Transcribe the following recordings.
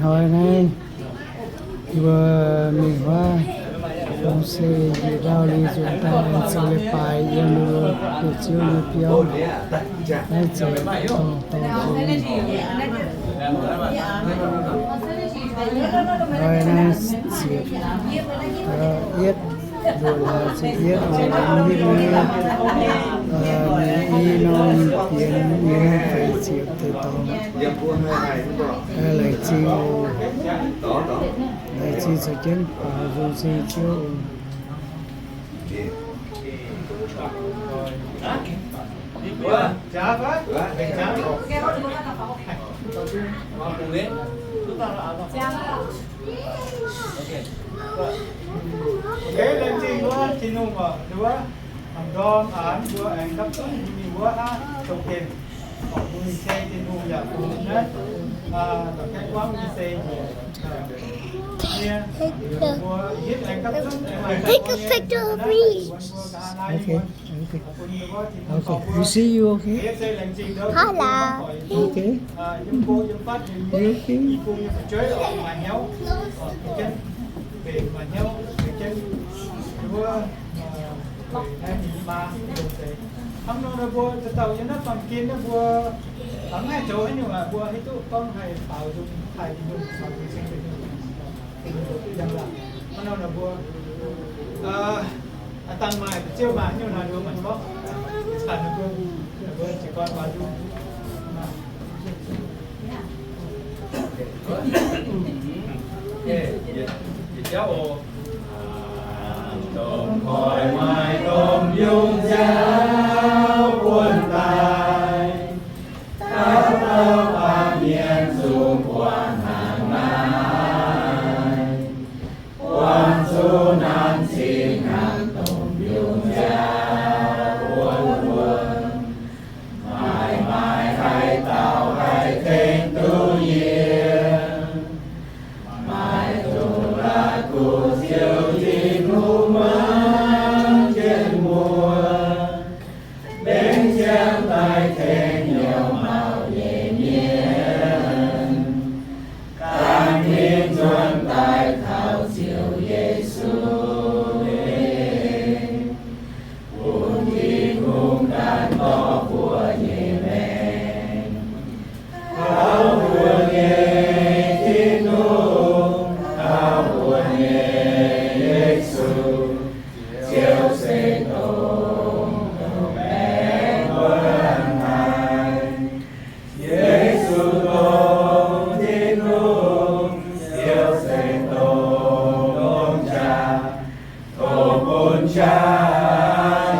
hồi nay vừa mình hoa không xe gì đâu đi chúng ta sẽ lấy bài yên luôn để chiếu được biểu để chơi tổng tổng rồi nay sẽ yết rồi là sẽ yết rồi là như y non tiền như phải chịu từ tổng lời chi sẽ kiến và vô chi chiếu Oke, lên chi của chi nung mà đúng không? Đom án của anh cấp xuống nhiều quá ha, trồng tiền. Còn mình xe chi nung giờ cũng hết. Cái quá mình xe Take a picture of me. okay. You see you okay? Hello. Okay. Không nó bùa tàu cho nó bằng kiến nó bùa tắm hai chỗ ấy nhưng mà bùa hết chỗ con hay tạo dùng thầy dùng bằng cái sinh viên rằng là nó là bùa tăng mai chiêu bán nhiều là đúng mình có sản nó bùa chỉ còn bao nhiêu tôm khỏi mai tôm dung giáo quân tài các tơ ba miền dù quan hàng ngày quan su nan xin hàng tôm dung giáo quân quân mãi mãi hay tạo hay kênh tu nhiên mãi tu là cụ siêu gì khu mang trên mùa bên xem tay thêm nhiều màu về miền càng thiên chuan tay thảo siêu Giêsu buồn khi cùng đàn to của nhẹ men thảo buồn nhẹ thiên nung thảo buồn nhẹ Giêsu chiếu sinh tồn mẹ quân hành Giêsu tồn thiên nung chiếu sinh tồn cha thổ bồn cha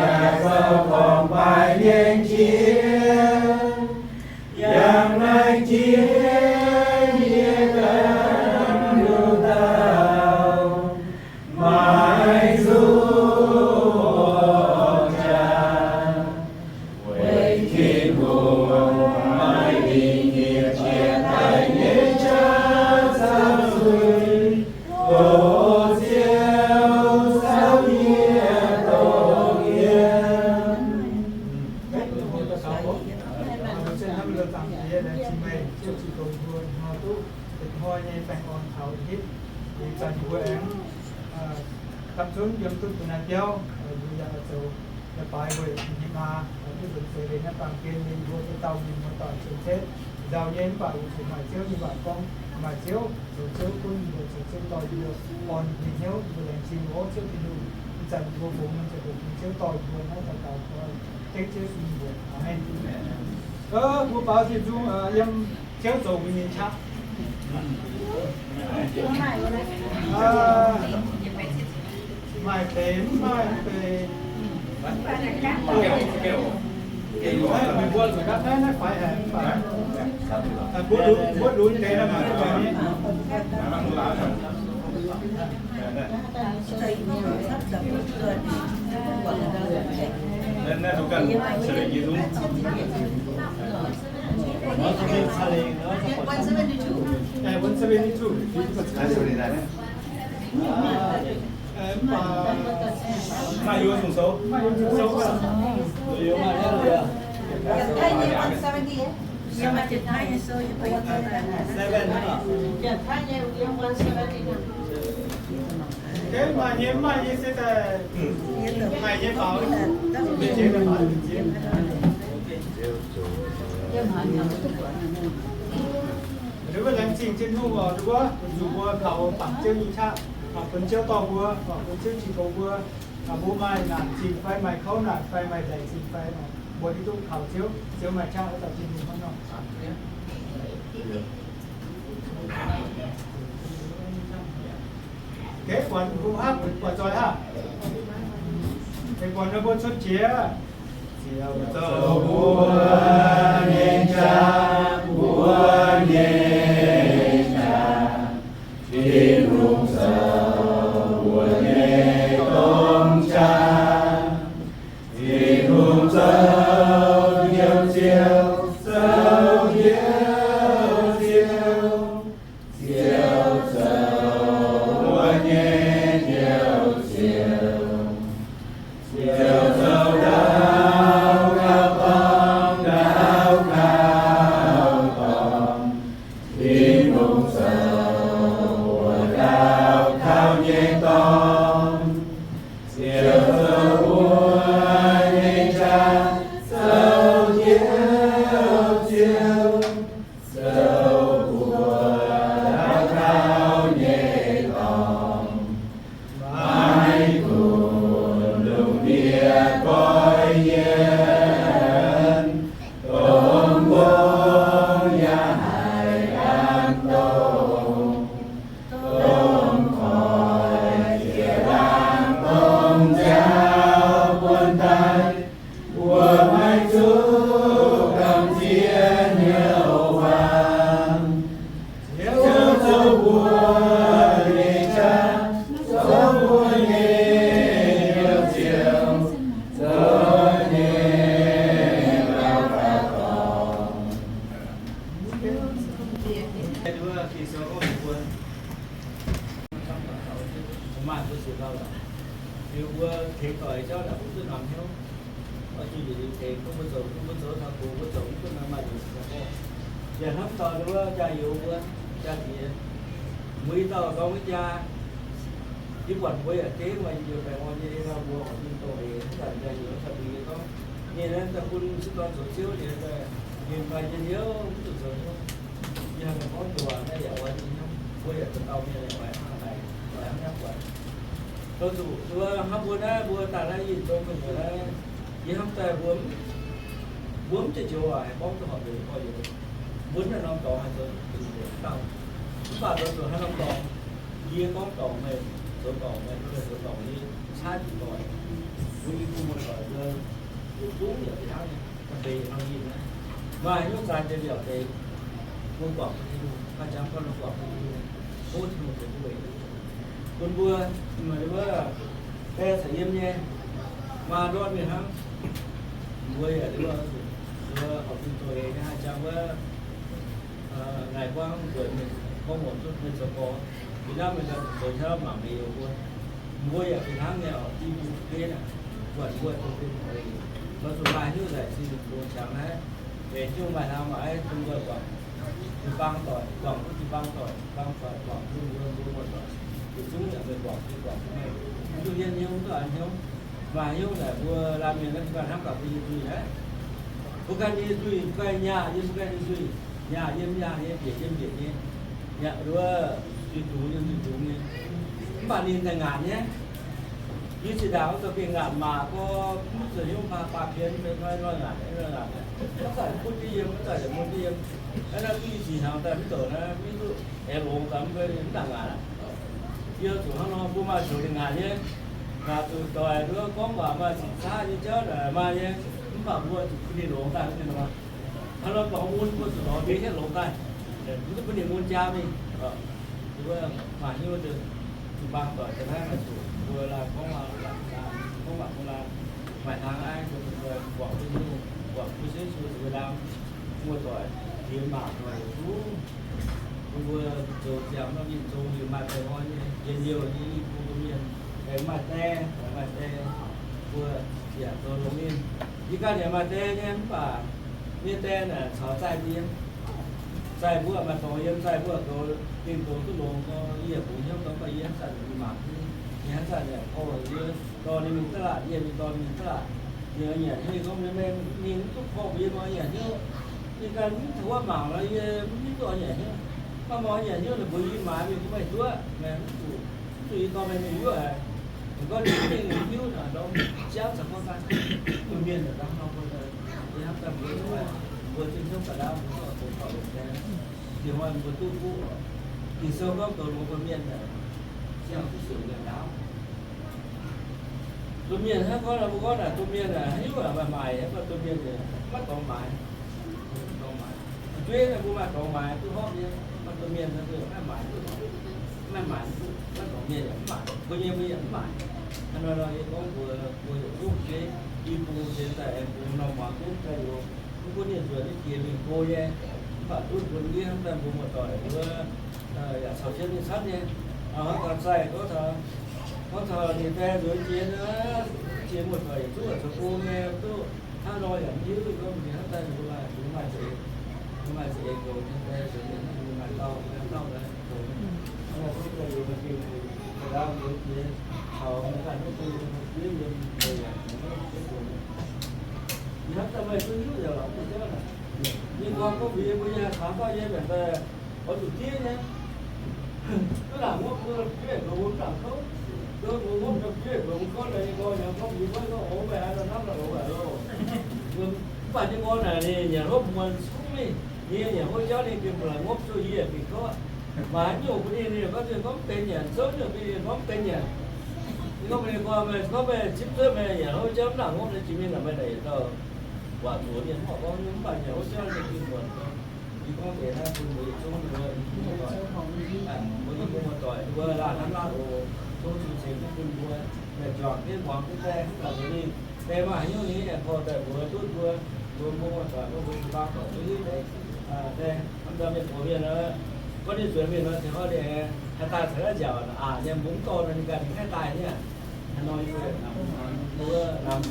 nhà sâu còn bài liên chiến yang nay chiến nghĩa cần lưu tao mãi du cha quê thiên hùng mãi vì nghĩa chia tay nghĩa cha sao suy tổ siêu sao nghĩa tổ yên trên năm lượt tặng thì là chị mày chúc chị cùng buồn hoa tú thì thôi nhé phải còn thảo hít thì dành của em tập xuống dân tư của nàng kéo bây giờ là là bài về thì mà cái việc về đến nó bằng kiên mình vô cái tàu mình một tỏi trên chết giàu nhén vào thì mà chiếu như bạn con mà chiếu rồi chiếu cũng rồi chiếu tỏi được còn thì nhớ rồi làm chi ngó chiếu thì đủ dành vô vùng mình sẽ được chiếu tỏi vừa nó tàu tàu cái chiếu gì vừa amen bố bảo thì chú em chiếu dầu mình nhìn chắc mai đến mình buôn rồi các thế nó phải buôn đúng thế là mà nên là chúng cần xử lý gì đúng มาอยู่สูงโซ่ 170 nhưng mà chuyện thay số như vậy Seven nữa. chuyện thay như liên quan sẽ là gì nào Thế mà như sẽ là mày như bảo bị chế là bảo bị chế. Nếu mà làm trình trên thu vào đúng không? Dù vừa khảo bằng chiêu như sao, hoặc phần chiêu to vừa, hoặc phần chiêu chỉ cầu vừa, là bố mai là trình phai mày khâu là phai mày dạy trình phai mà bố đi tu khảo chiêu mày trang ở tập trình mình không nào. Thế còn cũng hát còn rồi ha. Thế còn nó có xuất chế. Chiều tàu búa nên cha búa nên cha thiên hùng sầu búa nên công cha thiên hùng sầu chiều chiều sầu chiều chiều chiều sầu búa nên chiều chiều chiều sầu đau cao con đau cao con thiên hùng sầu đau cao nhẹ con chiều sầu búa nhẹ cha sầu chiều chiều sầu búa đau cao nhẹ con mãi cùng đồng địa coi nhiên tôn quân gia hải an tôn tôn khỏi địa đàng tôn giáo quân tay của mai chúa cầm chiến nhiều vàng chiếu sâu búa nhẹ cha sâu búa nhẹ nhiều chiều sâu nhẹ cao cao con. Dua kisah kau pun mà tôi sửa đâu rồi điều thiệt rồi cho đã cũng tôi làm theo ở chuyện gì thì không bao giờ thằng cụ không bao giờ cũng làm mà được sao giờ hấp to nữa cha yêu quá cha gì mới tao có cái cha chỉ quản với ở kế mà nhiều phải ngon như thế nào mua ở bên tôi thì tất cả nhiều thật vì có như nên ta quân sức con số chiếu thì nhìn vài chân nhớ cũng được rồi không giờ mình có chùa hay dạo qua thì không quay ở trong tàu như này phải này phải nhắc vậy tôi dù tôi hấp buôn á buôn ta đã nhìn tôi mình ở đây chỉ hấp tay buôn cho chiều à bóng cho họ được coi gì buôn là non tỏ hay rồi tàu chúng ta rồi hai non tỏ kia có tỏ mềm số tỏ mềm số tỏ đi sát chỉ rồi vui vui một rồi rồi đúng vậy thì đó vì nó gì nữa và những cái trên điều thì quân quảng thì các cháu con nó quảng thì tốt một cái buổi con vừa mà vừa cái sẽ im nhé mà đón người ham vui ở đây vừa học sinh tuổi hai cháu vừa ngày quang tuổi mình có một chút mình sẽ có Việt Nam mình là tuổi thơ mà mình yêu vui vui ở Việt Nam nghèo đi kia này vẫn vui không tin rồi nó số bài như vậy thì buồn chẳng đấy về chung bài nào mà ai không vừa quảng thì băng tỏi quảng thì băng tỏi quảng luôn một tỏi thì chúng là về quảng thì quảng này tuy nhiên như không tỏi không và như là vừa làm việc nó còn nắm cả cái gì đấy bukan như duy bukan nhà như bukan như duy nhà như biển như nhà dua duy tú như bạn nhìn thành ngàn nhé như chỉ đào tôi cái ngạn mà có mức rồi nhưng mà ba phiến nói ngạn đấy nó phải phút đi nó phải để một đi cái là cái gì nào ta biết tưởng là ví dụ em uống tắm với đến đằng ngạn kia chủ nó mua mà chủ đằng ngạn nhé là từ tòa đứa có bảo mà chỉ xa như chết là mà nhé cũng bảo mua thì đi uống tay cái nào nó bảo muốn có sự đó biết hết uống tay để cứ vấn đề muốn cha mình vừa mà như được thì bằng tỏi cái này là chủ vừa là không là vài tháng ai rồi quảng cái xếp vừa làm mua tỏi thì mà rồi chú vừa rồi chém nó bị trông nhiều mặt rồi thôi nhiều như khu miền cái mặt te vừa chỉ tôi đúng in chỉ cả để mặt te nhé và như thế là thọ sai biếng sai bữa mà tổ yếm sai bữa tổ tìm tổ cứ luôn có yên cũng nhớ có phải yên sản mà nhớ sản này ô như to đi mình tất là yên to mình tất là nhớ nhỉ hay không nên mình cũng khó biết nói nhỉ như như cái thứ qua bảo là biết rồi nhỉ mà nói nhỉ như là bởi vì mà mình cũng phải chúa mà tùy to mình yếu rồi có những cái người yếu là đâu chéo chẳng có cái tự nhiên là đang không có thì hấp dẫn vừa trên trong cả đau cũng có được cái điều mà vừa tu vũ thì sâu gốc tổ lúa của miền là treo cái sự gần đau tu miền hết có là不có là tu miền là hiểu là mà mày hết tu miền thì mất còn mày chuyên là cũng mà còn mày tu hót đi mà tu miền là tu mày mất còn miền là mày bao nhiêu bây giờ mày anh nói có vừa giúp cái đi mua trên tại em cũng nằm mà cũng cái đồ cũng có nhiều chuyện cái kia mình cô nha và tôi cũng đi hắn ta cũng một tuổi vừa sáu千đi sát nha họ còn sai có thờ thì ve dưới chiến chiến một tuổi chút ở chỗ cô nghe tôi hắn nói là như không thì hắn ta cũng là nhưng mà sẽ rồi nhưng mà sẽ nhưng mà to đấy rồi nó là cái điều mà kêu là đau như thế họ phải nó tu biết mình rồi là nó ta mới cứ giờ là cái đó là nhưng con có việc bây giờ khám bao nhiêu bạn ta ở chủ tiết nhé cứ làm ngốc cứ chuyện nó muốn làm tốt cứ muốn ngốc được chuyện nó muốn có này coi nhà có gì mới có ổ về nó nắm là ổ về rồi nhưng phải những con này thì nhà lúc mình xuống đi như nhà hỗ trợ đi kiếm là ngốc cho gì thì có mà nhiều cái này có thể có tên nhà sớm được đi có tên nhà có về qua về có về chip tới về nhà hỗ trợ là ngốc thì chỉ biết là bên này rồi quả tuổi thì họ có những bài nhà hỗ trợ thì kiếm nguồn thì có thể là cùng với chung rồi với những công tuổi vừa là năm nào tôi chỉ xem cái cùng vừa để chọn cái món cái xe là cái đi thế mà như thế là có thể vừa mua một tuổi vừa ba tuổi dưới đấy đây anh ta biết của mình nó có đi chuyển mình nó thì họ để hai tay thấy là giàu là nhưng muốn to là cần hai tay nhá nói như vậy làm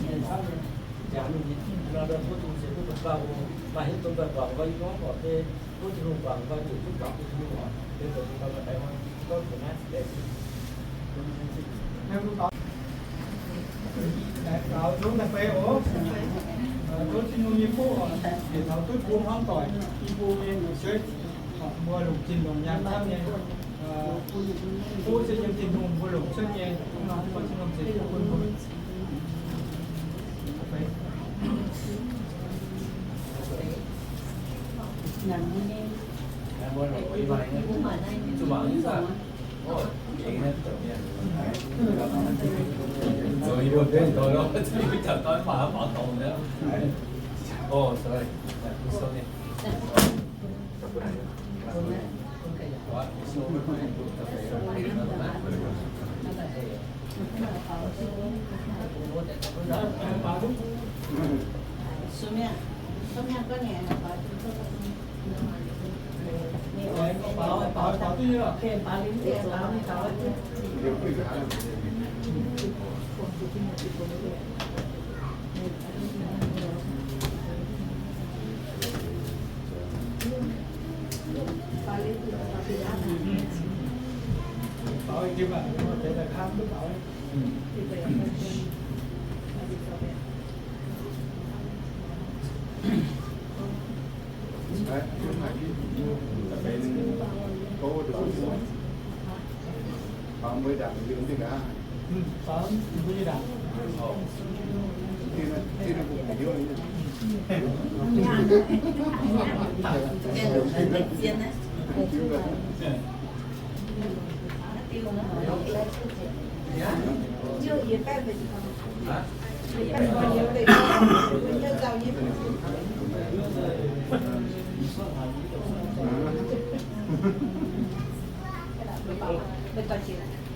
giảm mình nó đơn thuốc chúng sẽ thuốc vào mà hiện tôi cần quảng với nó có cái thuốc chúng quảng với những thuốc quảng của chúng họ bây giờ chúng ta vẫn phải có thể nát để tạo chúng ta phải ổ tôi xin nuôi phụ để thảo tôi buông hóng tỏi khi buông lên một chơi mua lục trình đồng nhang tham nhé phụ sẽ nhận trình đồng mua lục chơi nhé không nói có trình đồng sẽ quân quân nằm như mua rồi quay bài nhé chú bảo như sao rồi vô thế rồi đó thì chẳng có mà bỏ tồn nữa oh sorry sorry số nhà có nhà là phải bảo tôi như là kèm bảo lính kèm bảo này bảo bảo kia mà để là khám cứ bảo Bạn mới đặt những cái đã. Có như đã. Thì nó cũng phải vô như chưa gì cái về cái bao nhiêu tiền chưa giàu như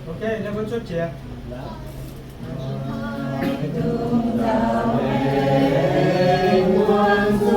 ok, nó vẫn xuất trẻ. Ôi,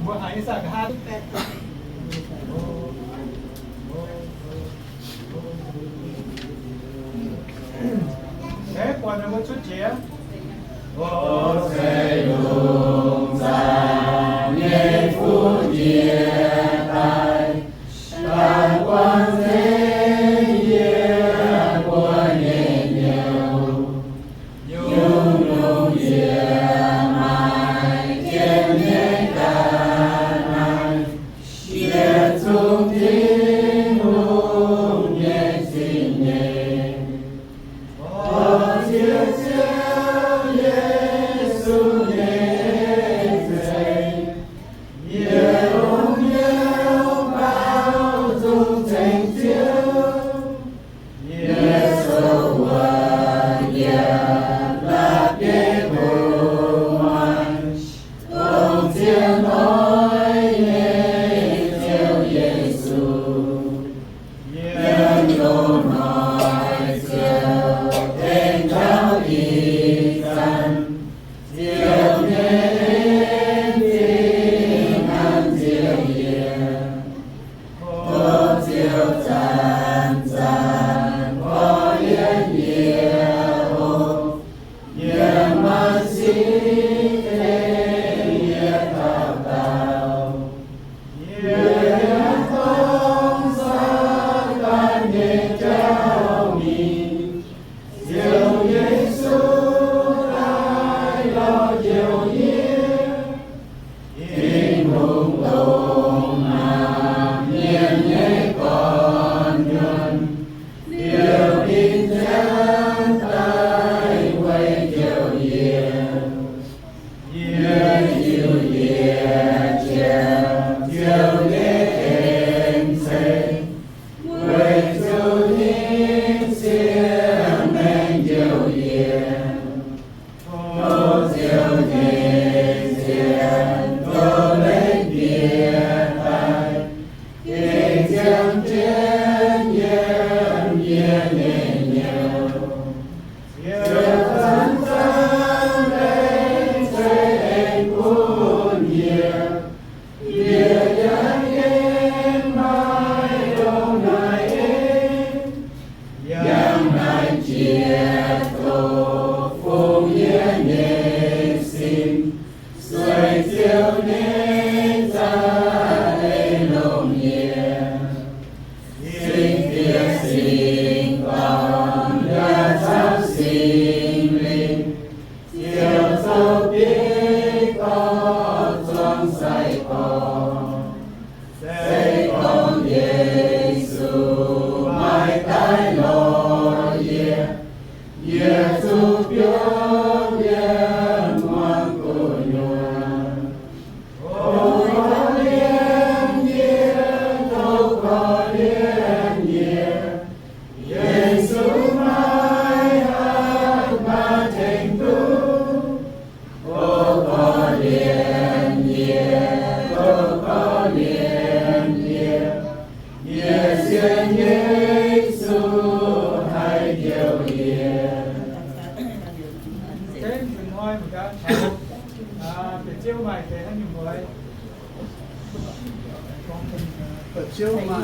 บัวหายสักห้า Thế còn là một chút trẻ. Vô sẽ dùng ra nhé phu chia tay Tàn quan thế nhé của nhé nhiều Nhung nhung nhé mai khen nhé cả này Nhé chung thiên hùng nhé xin nhé Chiếu mày thế anh nhìn với. Chiếu mà